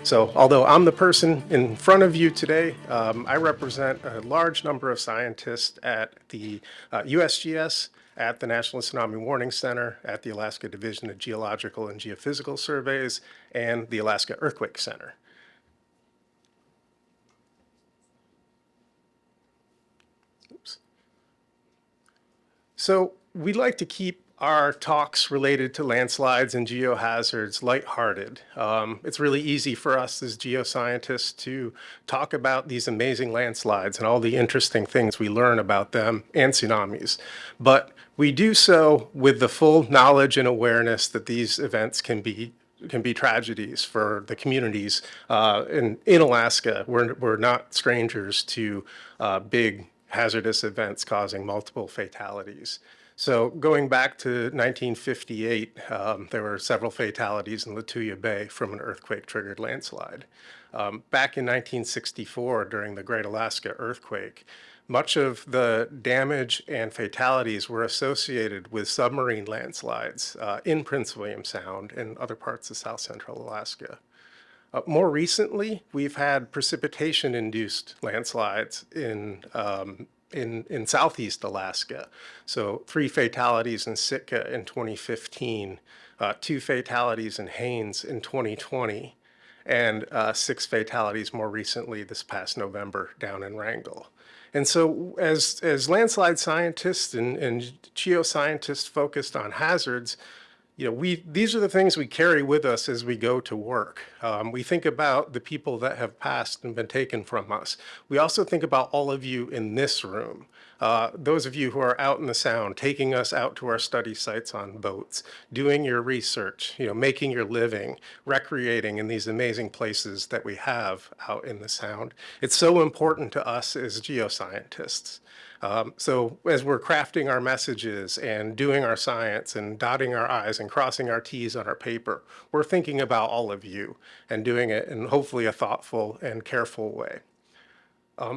So although I'm the person in front of you today, I represent a large number of scientists at the USGS, at the National Tsunami Warning Center, at the Alaska Division of Geological and Geophysical Surveys, and the Alaska Earthquake Center. Oops. So we like to keep our talks related to landslides and geohazards lighthearted. It's really easy for us as geoscientists to talk about these amazing landslides and all the interesting things we learn about them and tsunamis. But we do so with the full knowledge and awareness that these events can be tragedies for the communities in Alaska. We're not strangers to big hazardous events causing multiple fatalities. So going back to 1958, there were several fatalities in Lituya Bay from an earthquake-triggered landslide. Back in 1964, during the Great Alaska Earthquake, much of the damage and fatalities were associated with submarine landslides in Prince William Sound and other parts of South Central Alaska. More recently, we've had precipitation-induced landslides in Southeast Alaska. So 3 fatalities in Sitka in 2015, 2 fatalities in Haines in 2020, and 6 fatalities more recently this past November down in Wrangell. And so as landslide scientists and geoscientists focused on hazards, these are the things we carry with us as we go to work. We think about the people that have passed and been taken from us. We also think about all of you in this room. Those of you who are out in the Sound, taking us out to our study sites on boats, doing your research, making your living, recreating in these amazing places that we have out in the Sound. It's so important to us as geoscientists. So as we're crafting our messages and doing our science and dotting our I's and crossing our T's on our paper, we're thinking about all of you and doing it in hopefully a thoughtful and careful way.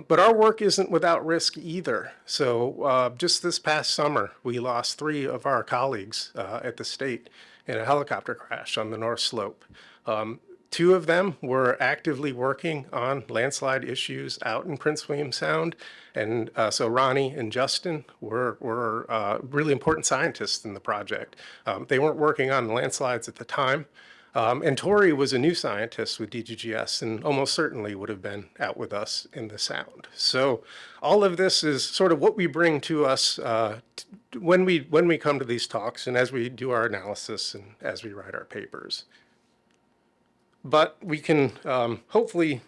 But our work isn't without risk either. So just this past summer, we lost 3 of our colleagues at the state in a helicopter crash on the North Slope. 2 of them were actively working on landslide issues out in Prince William Sound. And so Ronnie and Justin were really important scientists in the project. They weren't working on landslides at the time. And Tori was a new scientist with DGGS and almost certainly would have been out with us in the Sound. So all of this is sort of what we bring to us when we come to these talks and as we do our analysis and as we write our papers. But we can hopefully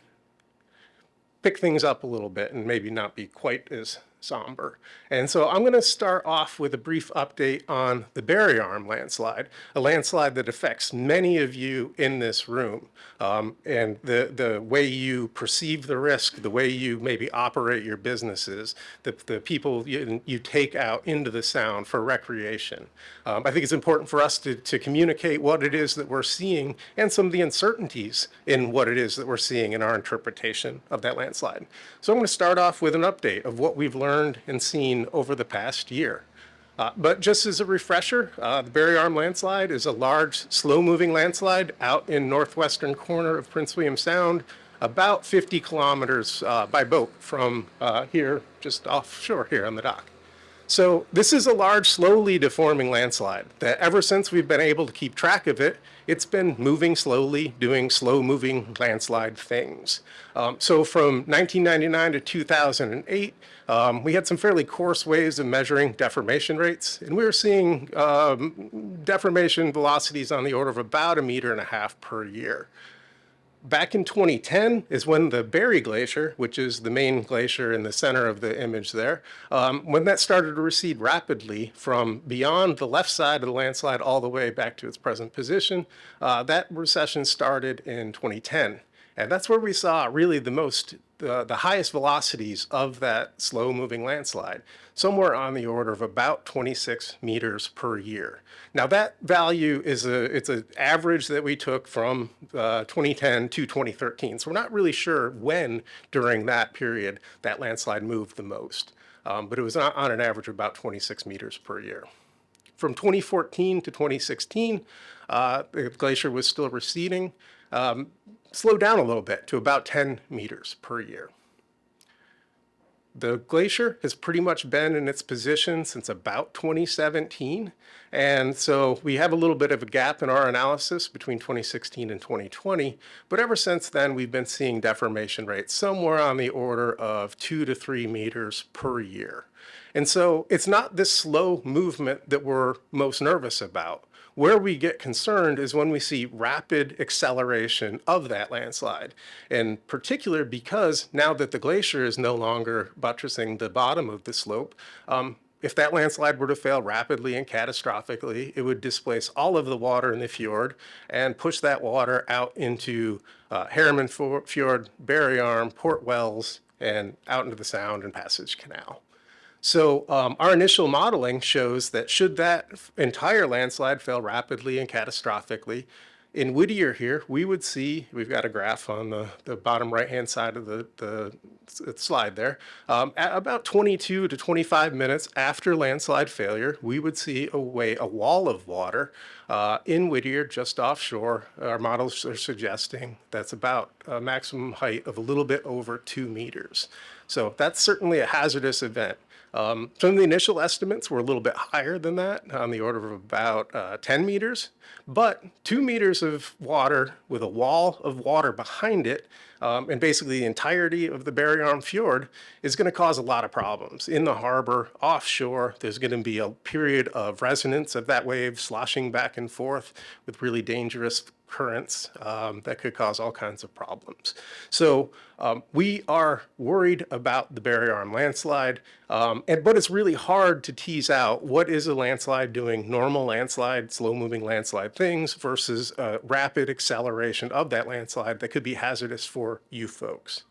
pick things up a little bit and maybe not be quite as somber. And so I'm going to start off with a brief update on the Barry Arm landslide, a landslide that affects many of you in this room. And the way you perceive the risk, the way you maybe operate your businesses, the people you take out into the Sound for recreation. I think it's important for us to communicate what it is that we're seeing and some of the uncertainties in what it is that we're seeing in our interpretation of that landslide. So I'm going to start off with an update of what we've learned and seen over the past year. But just as a refresher, the Barry Arm landslide is a large, slow-moving landslide out in northwestern corner of Prince William Sound, about 50 kilometers by boat from here, just offshore here on the dock. So this is a large, slowly deforming landslide that ever since we've been able to keep track of it, it's been moving slowly, doing slow-moving landslide things. So from 1999 to 2008, we had some fairly coarse ways of measuring deformation rates, and we were seeing deformation velocities on the order of about 1.5 meters per year. Back in 2010 is when the Barry Glacier, which is the main glacier in the center of the image there, when that started to recede rapidly from beyond the left side of the landslide all the way back to its present position, that recession started in 2010. And that's where we saw really the highest velocities of that slow-moving landslide, somewhere on the order of about 26 meters per year. Now that value it's an average that we took from 2010 to 2013. So we're not really sure when during that period that landslide moved the most, but it was on an average of about 26 meters per year. From 2014 to 2016, the glacier was still receding. slow down a little bit to about 10 meters per year. The glacier has pretty much been in its position since about 2017. And so we have a little bit of a gap in our analysis between 2016 and 2020. But ever since then, we've been seeing deformation rates somewhere on the order of 2 to 3 meters per year. And so it's not this slow movement that we're most nervous about. Where we get concerned is when we see rapid acceleration of that landslide, in particular because now that the glacier is no longer buttressing the bottom of the slope, if that landslide were to fail rapidly and catastrophically, it would displace all of the water in the fjord and push that water out into Harriman Fjord, Barry Arm, Port Wells, and out into the Sound and Passage Canal. So our initial modeling shows that should that entire landslide fail rapidly and catastrophically, in Whittier here, we would see, we've got a graph on the bottom right-hand side of the slide there, at about 22 to 25 minutes after landslide failure, we would see a wall of water in Whittier just offshore. Our models are suggesting that's about a maximum height of a little bit over 2 meters. So that's certainly a hazardous event. Some of the initial estimates were a little bit higher than that, on the order of about 10 meters. But 2 meters of water with a wall of water behind it, and basically the entirety of the Barry Arm Fjord, is going to cause a lot of problems. In the harbor, offshore, there's going to be a period of resonance of that wave sloshing back and forth with really dangerous currents that could cause all kinds of problems. So we are worried about the Barry Arm landslide, but it's really hard to tease out what is a landslide doing normal landslide, slow-moving landslide things versus rapid acceleration of that landslide that could be hazardous for you folks.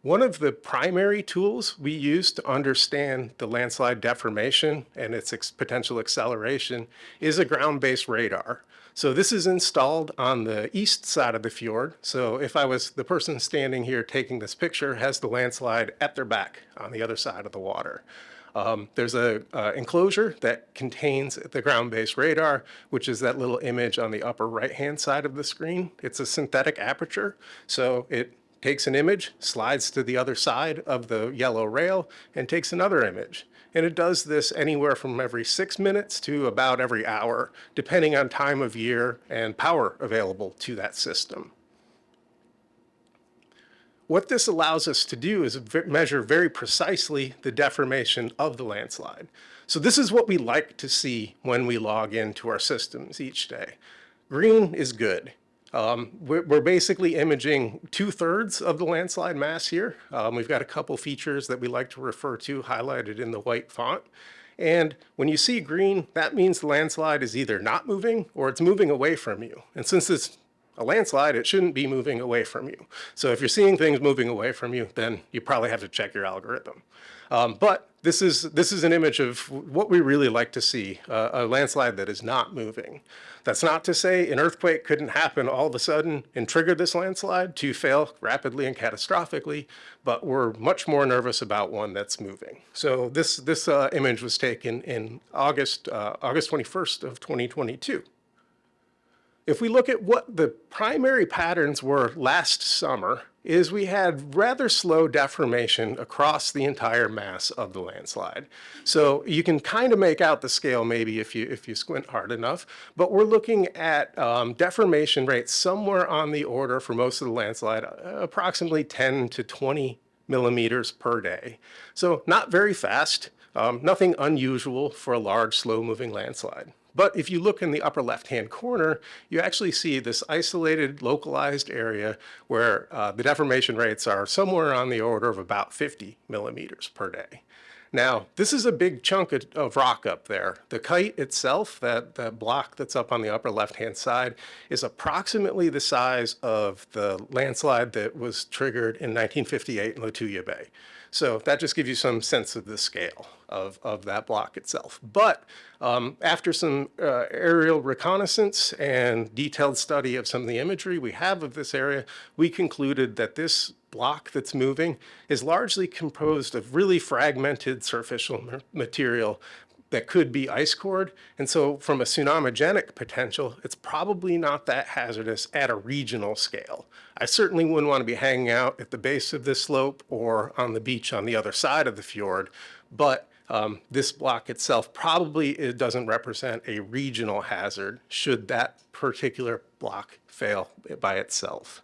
One of the primary tools we use to understand the landslide deformation and its potential acceleration is a ground-based radar. So this is installed on the east side of the fjord. So if I was the person standing here taking this picture, has the landslide at their back on the other side of the water. There's an enclosure that contains the ground-based radar, which is that little image on the upper right-hand side of the screen. It's a synthetic aperture, so it takes an image, slides to the other side of the yellow rail, and takes another image. And it does this anywhere from every 6 minutes to about every hour, depending on time of year and power available to that system. What this allows us to do is measure very precisely the deformation of the landslide. So this is what we like to see when we log into our systems each day. Green is good. We're basically imaging 2/3 of the landslide mass here. We've got a couple features that we like to refer to highlighted in the white font. And when you see green, that means the landslide is either not moving or it's moving away from you. And since it's a landslide, it shouldn't be moving away from you. So if you're seeing things moving away from you, then you probably have to check your algorithm. But this is an image of what we really like to see, a landslide that is not moving. That's not to say an earthquake couldn't happen all of a sudden and trigger this landslide to fail rapidly and catastrophically, but we're much more nervous about one that's moving. So this image was taken in August 21st of 2022. If we look at what the primary patterns were last summer, is we had rather slow deformation across the entire mass of the landslide. So you can kind of make out the scale maybe if you squint hard enough, but we're looking at deformation rates somewhere on the order for most of the landslide, approximately 10 to 20 millimeters per day. So not very fast, nothing unusual for a large slow-moving landslide. But if you look in the upper left-hand corner, you actually see this isolated, localized area where the deformation rates are somewhere on the order of about 50 millimeters per day. Now, this is a big chunk of rock up there. The kite itself, that block that's up on the upper left-hand side, is approximately the size of the landslide that was triggered in 1958 in Lituya Bay. So that just gives you some sense of the scale of that block itself. But after some aerial reconnaissance and detailed study of some of the imagery we have of this area, we concluded that this block that's moving is largely composed of really fragmented surficial material, that could be ice cored. And so from a tsunamigenic potential, it's probably not that hazardous at a regional scale. I certainly wouldn't want to be hanging out at the base of this slope or on the beach on the other side of the fjord, but this block itself probably it doesn't represent a regional hazard should that particular block fail by itself.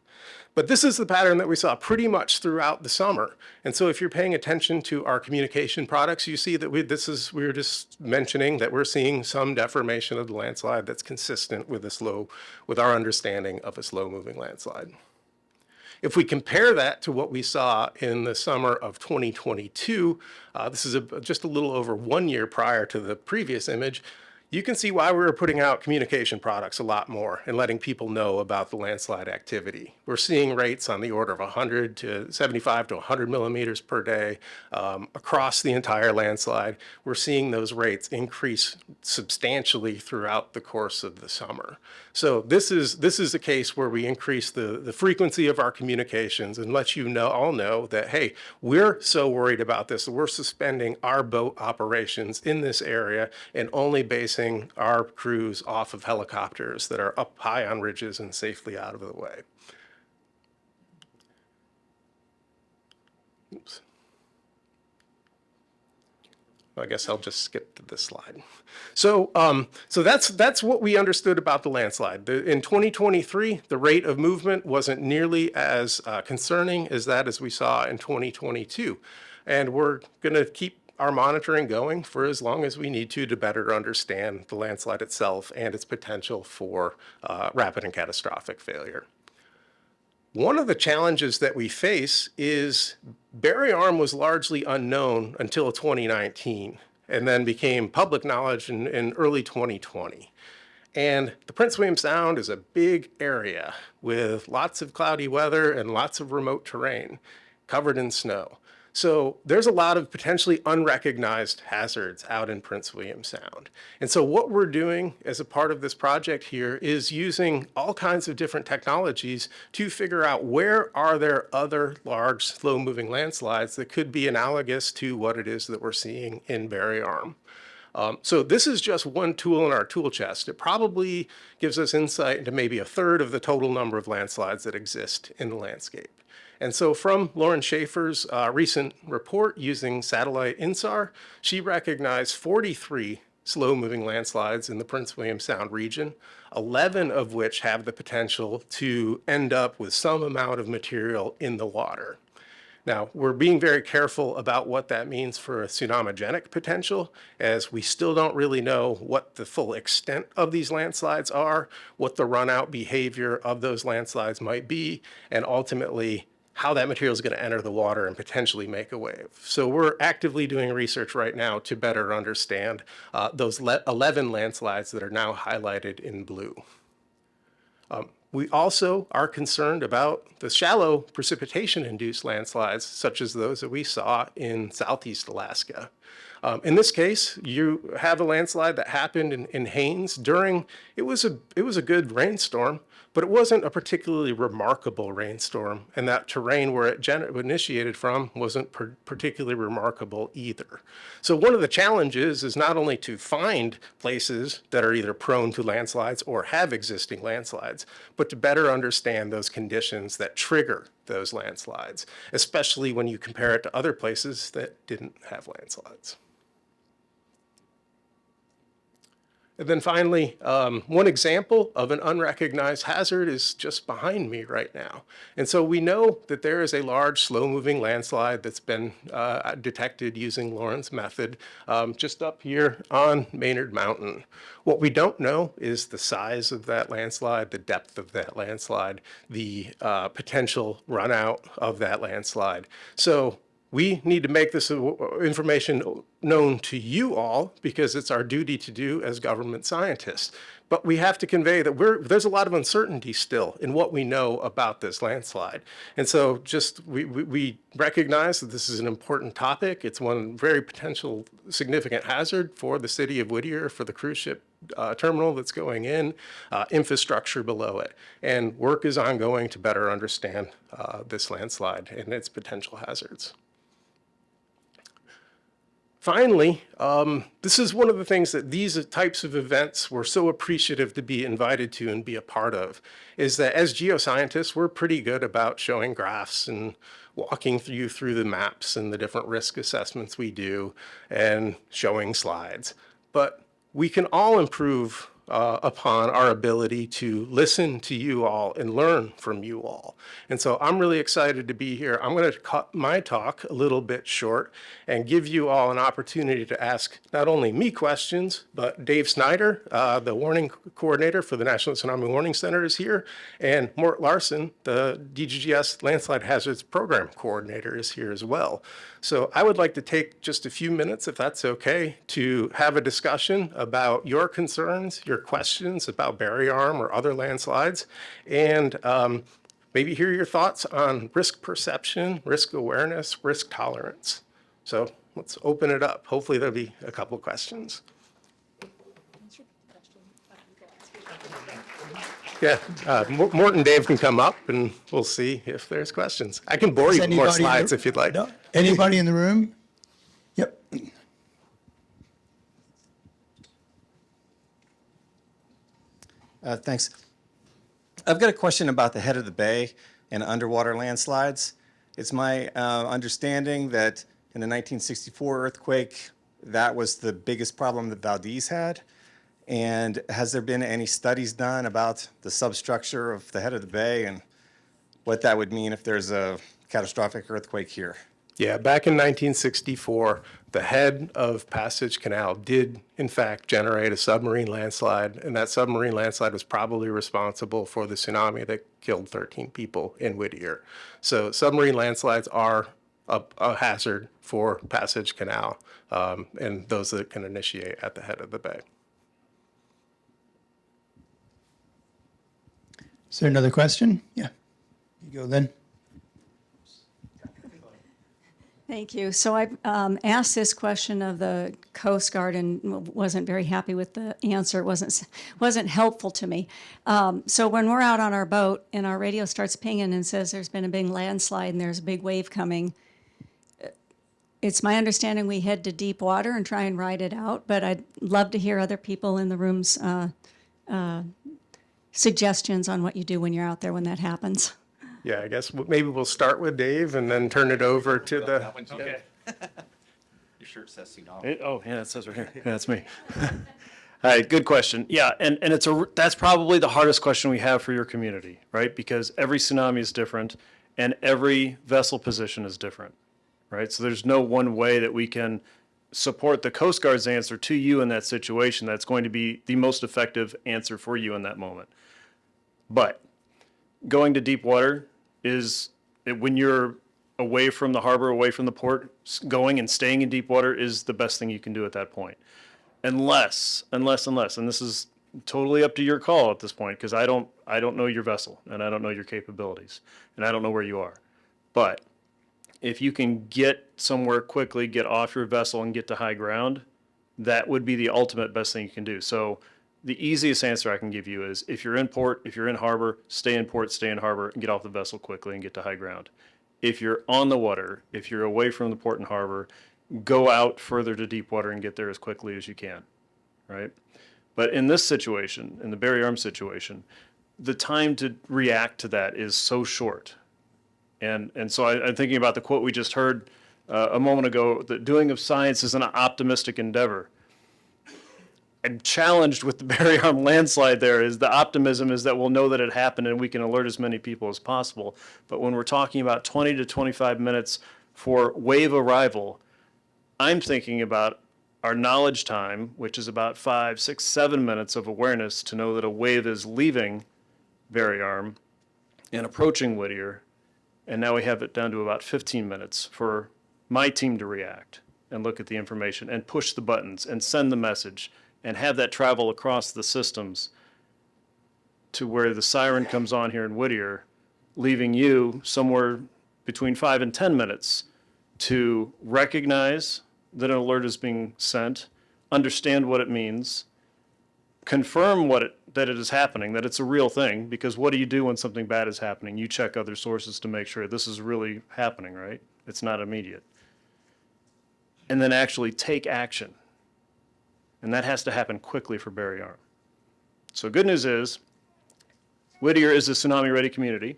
But this is the pattern that we saw pretty much throughout the summer. And so if you're paying attention to our communication products, you see that we were just mentioning that we're seeing some deformation of the landslide that's consistent with our understanding of a slow moving landslide. If we compare that to what we saw in the summer of 2022, this is just a little over 1 year prior to the previous image, you can see why we were putting out communication products a lot more and letting people know about the landslide activity. We're seeing rates on the order of 100 to 75 to 100 millimeters per day across the entire landslide. We're seeing those rates increase substantially throughout the course of the summer. So this is a case where we increase the frequency of our communications and let you all know that, hey, we're so worried about this that we're suspending our boat operations in this area and only basing our crews off of helicopters that are up high on ridges and safely out of the way. Oops. I guess I'll just skip to this slide. So that's what we understood about the landslide. In 2023, the rate of movement wasn't nearly as concerning as we saw in 2022. And we're going to keep our monitoring going for as long as we need to better understand the landslide itself and its potential for rapid and catastrophic failure. One of the challenges that we face is Barry Arm was largely unknown until 2019 and then became public knowledge in early 2020. And the Prince William Sound is a big area with lots of cloudy weather and lots of remote terrain covered in snow. So there's a lot of potentially unrecognized hazards out in Prince William Sound. And so what we're doing as a part of this project here is using all kinds of different technologies to figure out where are there other large slow-moving landslides that could be analogous to what it is that we're seeing in Barry Arm. So this is just one tool in our tool chest. It probably gives us insight into maybe a third of the total number of landslides that exist in the landscape. And so from Lauren Schaefer's recent report using satellite INSAR, she recognized 43 slow-moving landslides in the Prince William Sound region, 11 of which have the potential to end up with some amount of material in the water. Now, we're being very careful about what that means for a tsunamigenic potential, as we still don't really know what the full extent of these landslides are, what the run-out behavior of those landslides might be, and ultimately how that material is going to enter the water and potentially make a wave. So we're actively doing research right now to better understand those 11 landslides that are now highlighted in blue. We also are concerned about the shallow precipitation-induced landslides, such as those that we saw in southeast Alaska. In this case, you have a landslide that happened in Haines during, it was a good rainstorm, but it wasn't a particularly remarkable rainstorm, and that terrain where it initiated from wasn't particularly remarkable either. So one of the challenges is not only to find places that are either prone to landslides or have existing landslides, but to better understand those conditions that trigger those landslides, especially when you compare it to other places that didn't have landslides. And then finally, one example of an unrecognized hazard is just behind me right now. And so we know that there is a large slow-moving landslide that's been detected using Lauren's method just up here on Maynard Mountain. What we don't know is the size of that landslide, the depth of that landslide, the potential run-out of that landslide. So we need to make this information known to you all because it's our duty to do as government scientists. But we have to convey that there's a lot of uncertainty still in what we know about this landslide. And so just we recognize that this is an important topic. It's one very potential significant hazard for the city of Whittier, for the cruise ship terminal that's going in, infrastructure below it. And work is ongoing to better understand this landslide and its potential hazards. finally, this is one of the things that these types of events we're so appreciative to be invited to and be a part of, is that as geoscientists, we're pretty good about showing graphs and walking you through the maps and the different risk assessments we do and showing slides. But we can all improve upon our ability to listen to you all and learn from you all. And so I'm really excited to be here. I'm going to cut my talk a little bit short and give you all an opportunity to ask not only me questions, but Dave Snyder, the warning coordinator for the National Tsunami Warning Center, is here, and Mort Larson, the DGGS Landslide Hazards Program coordinator, is here as well. So I would like to take just a few minutes, if that's okay, to have a discussion about your concerns, your questions about Barrier Arm or other landslides, and maybe hear your thoughts on risk perception, risk awareness, risk tolerance. So let's open it up. Hopefully there'll be a couple questions. Yeah, Mort and Dave can come up and we'll see if there's questions. I can bore you with more slides if you'd like. No? Anybody in the room? Yep. Thanks. I've got a question about the head of the bay and underwater landslides. It's my understanding that in the 1964 earthquake, that was the biggest problem that Valdez had. And has there been any studies done about the substructure of the head of the bay and what that would mean if there's a catastrophic earthquake here? Yeah, back in 1964, the head of Passage Canal did, in fact, generate a submarine landslide, and that submarine landslide was probably responsible for the tsunami that killed 13 people in Whittier. So submarine landslides are a hazard for Passage Canal, and those that can initiate at the head of the bay. Is there another question? Yeah. You go then. Thank you. So I asked this question of the Coast Guard and wasn't very happy with the answer. It wasn't helpful to me. So when we're out on our boat and our radio starts pinging and says there's been a big landslide and there's a big wave coming, it's my understanding we head to deep water and try and ride it out. But I'd love to hear other people in the room's suggestions on what you do when you're out there when that happens. Yeah, I guess maybe we'll start with Dave and then turn it over to the. Okay. Your shirt says tsunami. Oh, yeah, it says right here. Yeah, that's me. All right, good question. Yeah, and that's probably the hardest question we have for your community, right? Because every tsunami is different and every vessel position is different, right? So there's no one way that we can support the Coast Guard's answer to you in that situation that's going to be the most effective answer for you in that moment. But going to deep water is, when you're away from the harbor, away from the port, going and staying in deep water is the best thing you can do at that point. Unless, and this is totally up to your call at this point, because I don't know your vessel and I don't know your capabilities and I don't know where you are. But if you can get somewhere quickly, get off your vessel and get to high ground, that would be the ultimate best thing you can do. So the easiest answer I can give you is if you're in port, if you're in harbor, stay in port, stay in harbor, and get off the vessel quickly and get to high ground. If you're on the water, if you're away from the port and harbor, go out further to deep water and get there as quickly as you can, right? But in this situation, in the Barrier Arm situation, the time to react to that is so short. And so I'm thinking about the quote we just heard a moment ago, that doing of science is an optimistic endeavor. I'm challenged with the Barrier Arm landslide there is the optimism is that we'll know that it happened and we can alert as many people as possible. But when we're talking about 20 to 25 minutes for wave arrival, I'm thinking about our knowledge time, which is about 5, 6, 7 minutes of awareness to know that a wave is leaving Barrier Arm and approaching Whittier. And now we have it down to about 15 minutes for my team to react and look at the information and push the buttons and send the message and have that travel across the systems to where the siren comes on here in Whittier, leaving you somewhere between 5 and 10 minutes to recognize that an alert is being sent, understand what it means, confirm that it is happening, that it's a real thing, because what do you do when something bad is happening? You check other sources to make sure this is really happening, right? It's not immediate. and then actually take action. And that has to happen quickly for Barry Arm. So good news is, Whittier is a tsunami-ready community,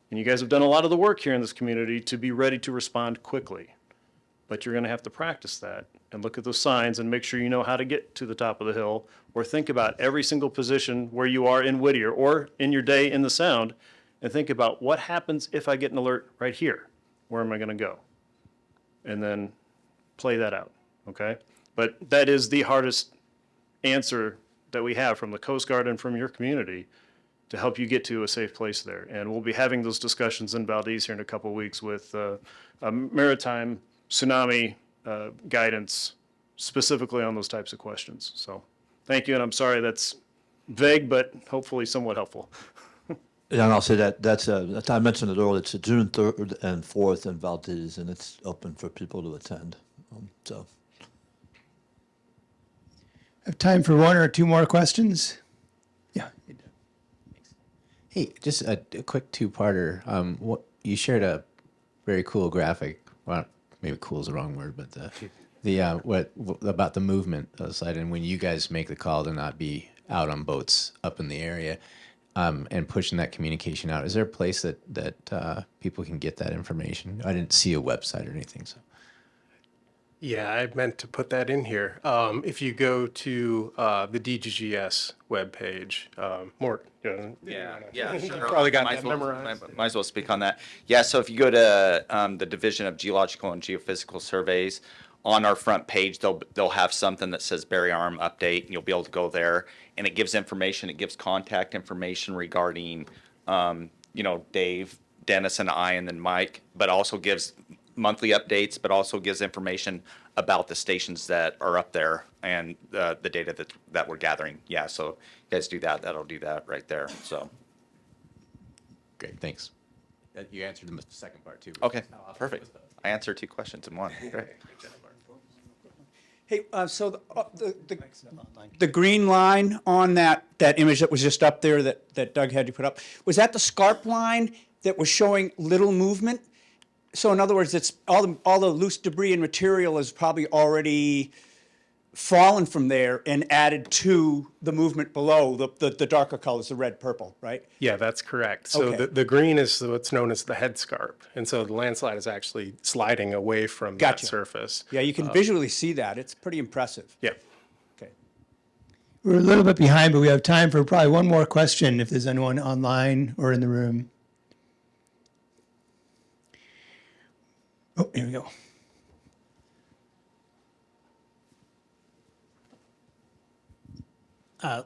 and you guys have done a lot of the work here in this community to be ready to respond quickly. But you're going to have to practice that and look at those signs and make sure you know how to get to the top of the hill, or think about every single position where you are in Whittier or in your day in the Sound, and think about what happens if I get an alert right here. Where am I going to go? And then play that out, okay? But that is the hardest answer that we have from the Coast Guard and from your community to help you get to a safe place there. And we'll be having those discussions in Valdez here in a couple of weeks with a maritime tsunami guidance specifically on those types of questions. So thank you, and I'm sorry that's vague, but hopefully somewhat helpful. Yeah, and I'll say that's I mentioned it earlier. It's June 3rd and 4th in Valdez, and it's open for people to attend. So, Have time for one or two more questions? Yeah. Hey, just a quick two-parter. What you shared a very cool graphic. Well, maybe "cool" is the wrong word, but what about the movement side, and when you guys make the call to not be out on boats up in the area, and pushing that communication out. Is there a place that people can get that information? I didn't see a website or anything, so. Yeah, I meant to put that in here. If you go to the DGGS webpage, Mort. Yeah, sure. Probably got might that as well, memorized. might as well speak on that. Yeah, so if you go to the Division of Geological and Geophysical Surveys, on our front page, they'll have something that says Barry Arm Update, and you'll be able to go there, and it gives information. It gives contact information regarding, Dave, Dennis, and I, and then Mike, but also gives monthly updates, but also gives information about the stations that are up there and the data that we're gathering. Yeah, so you guys do that. That'll do that right there. So. Great, thanks. You answered the second part too. Okay, perfect. I answered two questions in one. Great. Hey, so the green line on that image that was just up there that Doug had you put up, was that the SCARP line that was showing little movement? So in other words, it's all the loose debris and material is probably already fallen from there and added to the movement below, the darker colors, the red, purple, right? Yeah, that's correct. So Okay. the green is what's known as the headscarp. And so the landslide is actually sliding away from that Gotcha. surface. Yeah, you can visually see that. It's pretty impressive. Yeah. Okay. We're a little bit behind, but we have time for probably one more question if there's anyone online or in the room. Oh, here we go.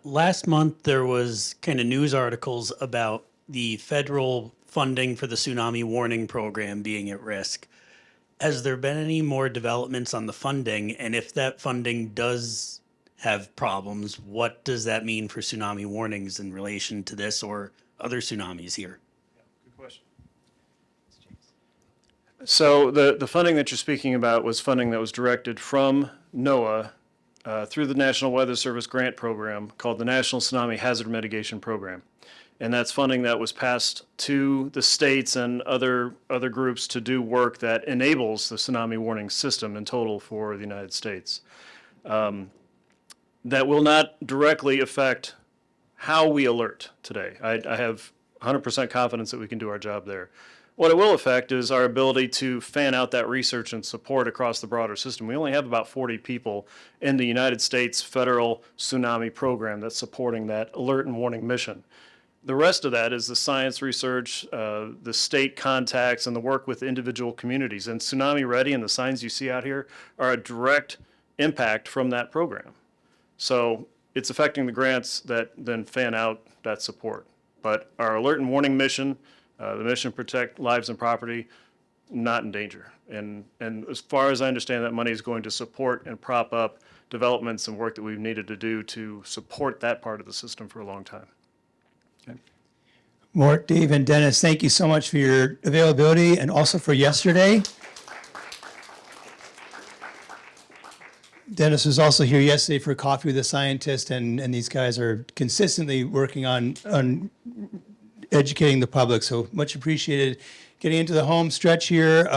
Last month, there was kind of news articles about the federal funding for the tsunami warning program being at risk. Has there been any more developments on the funding? And if that funding does have problems, what does that mean for tsunami warnings in relation to this or other tsunamis here? Good question. So the funding that you're speaking about was funding that was directed from NOAA through the National Weather Service grant program called the National Tsunami Hazard Mitigation Program. And that's funding that was passed to the states and other groups to do work that enables the tsunami warning system in total for the United States. That will not directly affect how we alert today. I have 100% confidence that we can do our job there. What it will affect is our ability to fan out that research and support across the broader system. We only have about 40 people in the United States federal tsunami program that's supporting that alert and warning mission. The rest of that is the science research, the state contacts, and the work with individual communities. And Tsunami Ready and the signs you see out here are a direct impact from that program. So it's affecting the grants that then fan out that support. But our alert and warning mission, the mission to protect lives and property, not in danger. And as far as I understand, that money is going to support and prop up developments and work that we've needed to do to support that part of the system for a long time. Mort, Dave, and Dennis, thank you so much for your availability and also for yesterday. Dennis was also here yesterday for coffee with a scientist, and these guys are consistently working on educating the public, so much appreciated. Getting into the home stretch here.